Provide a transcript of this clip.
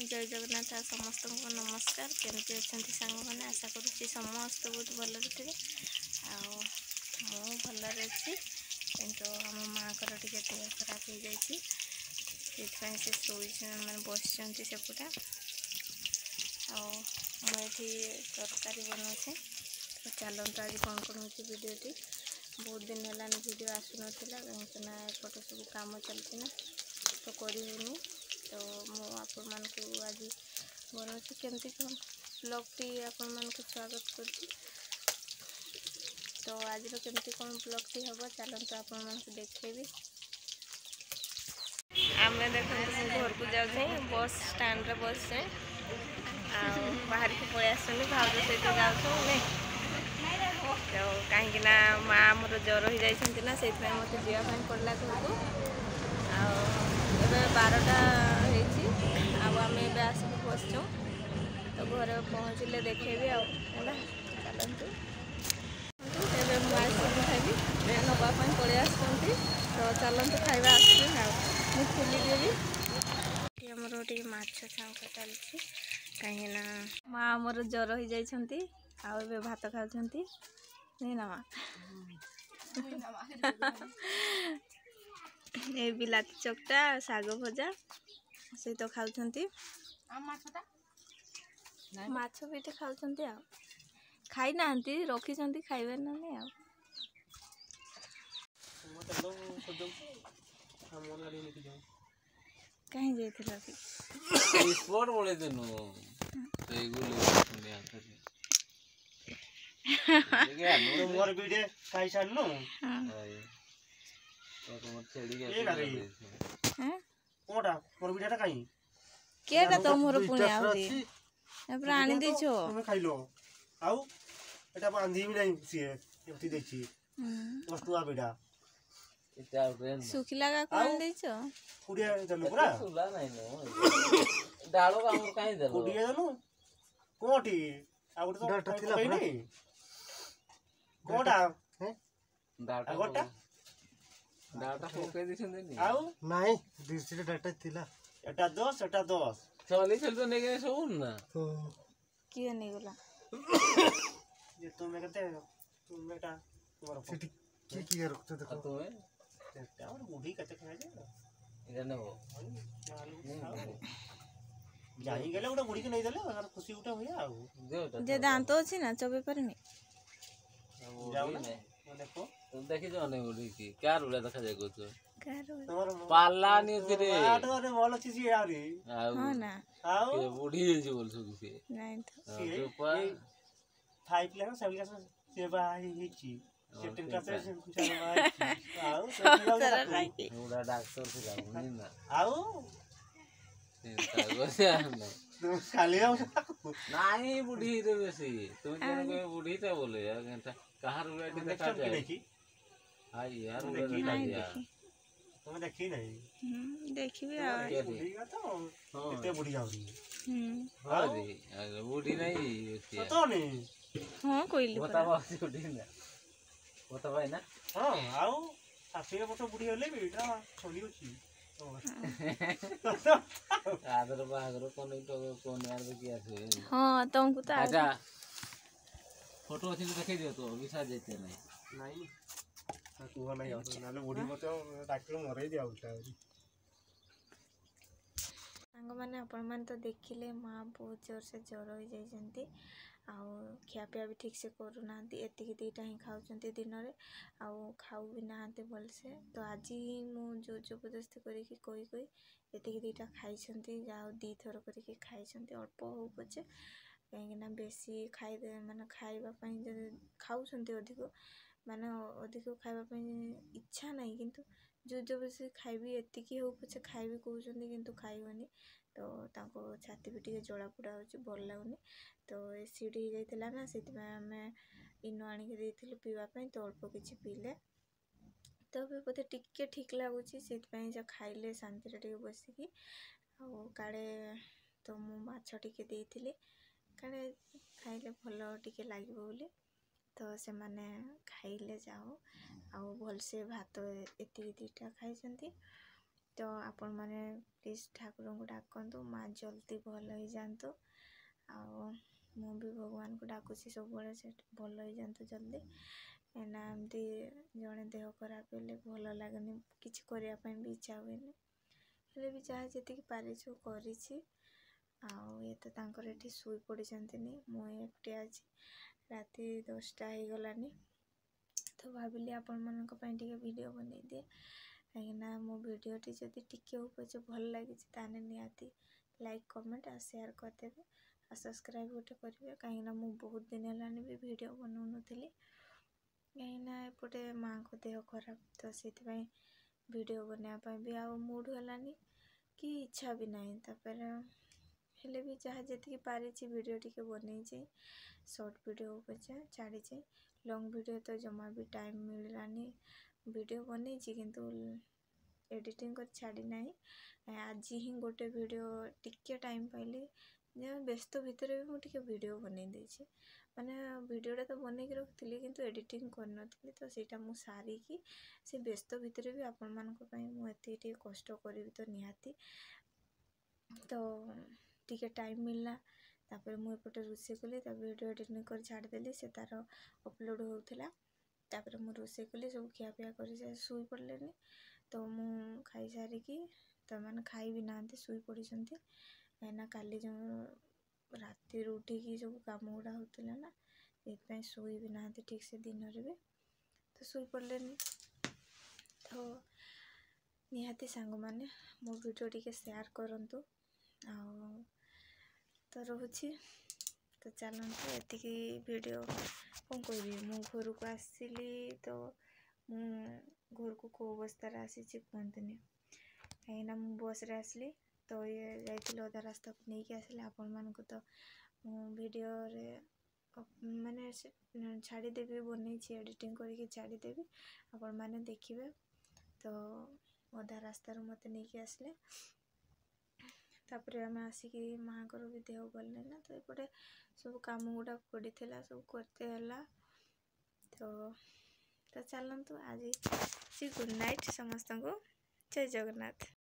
जय जगन्नाथ समस्त को नमस्कार। केमती अच्छा सांग मैंने आशा करुच्ची समस्त बहुत भलरे थे भल अच्छी किंतु आम माँ को टे देह खराब हो जाए से शोई मैंने बस सेपटे आठी तरकारी बनाऊे। तो चलते आज कौन कौन हो भिडटी बहुत दिन है वीडियो आसूना कहीं एपटे सब कम चलती ना तो करनी। तो मुझे आज बनाऊँ केमती कौन ब्लॉग टी आपण मानक स्वागत कर। तो आज केमती कौन ब्लॉग टी हम चलते आपण मानक देखेबी। आम देखो घर को जाऊँ बस स्टैंड रे बस से बाहर की पलि आसुनी भाज सहित जाऊँ। तो कहीं माँ मोर जर हो जाती ना से मत जावाई पड़ा घर को। आवे 12टा आम आसिक बसचु तो घर पहुँचले देखेबी है चलतु खाइबी नापी पलि आस तो चलते खाଇବା मुझे खोलीदेवी। आमर गोटे माछ छाँक चलती कहीं माँ मोर जर हो जाती आवे भात खाऊँ नहीं ना माँ ये बिलाती चकटा शाग भजा सहित खाऊँ माछ भी खाऊँ खाई ना रखी खाइबे ना नहीं कहीं जाइथिल कि स्पोर्ट बोले देनु मोर वीडियो काई छाड़नु तो तुम छेड़ी के हैं कोडा मोर वीडियो काई केटा तो मोर पुणी आउरी एपर आनी देछो तुम खाइलो आउ एटा बांधी भी नहीं सिए एती देखी वस्तु आ बेटा एटा रेन सुखिला का कोन देछो कुडिया जनु पूरा सुला नहीं नो डालो का हमर काई देलो कुडिया जनु कोठी आउ तो डाटा थिला नहीं कोडा हैं डाटा गोटा डाटा फोके दिसन देनी आउ नहीं दिसरे डाटा थिला एटा 10 एटा 10 चली चल तो नहीं गए सुन ना किए नहीं गला ये तुम कहते तुम बेटा तुम्हारा सिटी की रखते देखो तुम्हें एटा और बूढ़ी कते खाए इधर न हो जाई गेले उडा बूढ़ी के नहीं देले और खुशी उठा होया आ जे दांत अछि ना चबे परनी जाऊ ना देखो तुम देखि जो नहीं बूढ़ी की क्या रुला देखा जाय को कारो पाला नहीं रे आटो रे मोल छी सी आरी हां ना आउ के बूढ़ी जे बोल सु से नहीं तो ऊपर 5 क्लास 7 क्लास से बाई हिची सेटिंग क्लास से कुछ आउ उडा डॉक्टर से जाऊ नहीं ना आउ तुम खाली आओ नहीं बूढ़ी रे बेसी तुम जन को बूढ़ी तो बोले यार घंटा कहां रुला देखा जाए हां यार उड़ा यार तुम देखी नहीं देखिबे बूढ़ी का तो कितने बूढ़ी जाऊ रही हां रे बूढ़ी नहीं होती तो नहीं हां कोइली बताओ बूढ़ी ना बता भाई ना हां आउ साथी फोटो बूढ़ी होले बेटा छोली होची आदर बागर कोन यार किया थे हां तुमको तो अच्छा फोटो अच्छे देखे दियो तो विसा जेते नहीं तू नहीं आ नाले बूढ़ी मते डॉक्टर मरे दिया उल्टा सांग माने अपन मन तो देखिले माँ बहुत जोर से जर हो जाइछंती खियापिया भी ठीक से करूना एतिक दीटा ही खाऊँ दिन में आउ खाऊ भी ना भल से। तो आज मुझे जो जबरदस्ती करके कोई कोई एतिक दीटा खाई जाओ 2 थर करके खाई अल्प हो पचे कहीं बेसी खाई माने खाइबापी खाऊँ अधिक माने अधिक खाइबापी इच्छा नहीं किंतु जो जबरदस्ती खाइबी एतिक हो पचे खाइबी कहते किंतु खाइबनी। तो ताको छाती भी टे जला पोड़ा हो भल लगुनि। तो एसिड हो जाता ना से आम इनो आणिक पीवाई तो अल्प किसी पीले तो बोधे टिके ठीक लगुच से खाइले शांति टे बसिकी काले तो मु माछ टिके देइथिली काले खाइले भल टिके लगे बोली। तो से माने खाइले जाओ आउ भल से भात एति 2टा खाई। तो आपण मैंने प्लीज ठाकुर को डाकतु माँ जल्दी भल हो जातु मु भी भगवान को डाकुची सब से भल हो जातु जल्दी ना एमती जड़े देह खराब हेले भल लगनी किसी करने भी इच्छा हुए हेले भी जहाँ जी पारी कर ये तो तांकर एठी शुई पड़नी मु एकटी आज राति 10टा हो गलानी तो भाविली आपण मानक टिके वीडियो बनै दिए कहीं मो वीडियोटी जदि टिके पचे भल लगी ताने निहाती लाइक कमेंट और शेयर करदेवे और सब्सक्राइब गोटे करेंगे कहीं मु बहुत दिन है भी वीडियो बनाऊन कहीं एपटे माँ को देह खराब तो से वीडियो बनापी भी आ मूड है कि इच्छा भी ना तापर हेले भी जहाँ जी पारी वीडियो टिके बन शॉर्ट वीडियो पचा छाड़ी लॉन्ग वीडियो तो जमा भी टाइम मिललानी वीडियो बन किंतु एडिटिंग कर छाड़ी ना आज ही गोटे वीडियो टिके टाइम पाइली व्यस्त भितर भी मुझे वीडियो बन माने वीडियोटा तो बन रखी किंतु एडिटिंग करनी तो सीटा मु सारिकी से व्यस्त भितर भी आपण मानी मुझे कष्ट करी तो निहाती तो टिके टाइम मिलला तापर मुझे रोषे कली वीडियो एडिटिंग कर छाड़देली से तार अपलोड होता तापर मु रोषे कली सब खियापिया कर शुई पड़े तो मु खाई सारिकी तो मैंने खाई भी ना शुई पड़ी कहीं काली जो राति उठिकी सब कम गुड़ा होता ना ये शुई भी ना ठीक से दिन भी तो शुई पड़े तो निहाती सांग मैंने मो वीडियो टिके शेयर करंतु तो रोची तो चलते एतिकी वीडियो कौन कह मु घर को आसली तो मु घर को कौ अवस्था आसी कहतनी कहीं मु बस रे आसली तो ये जाइए अधा रास्ता को लेकिन आसले आपण मान को तो वीडियो रे माने छाड़देवी बन एडिटिंग करके छाड़देवी आपण मैंने देखिए तो अधा रास्तार मत नहीं आसले तापर आम आसिकी माँ को भी देह भल ना तो ये सब कम गुड़ा पड़ा सब करते है तो चलतु आज गुड नाइट समस्त को जय जगन्नाथ।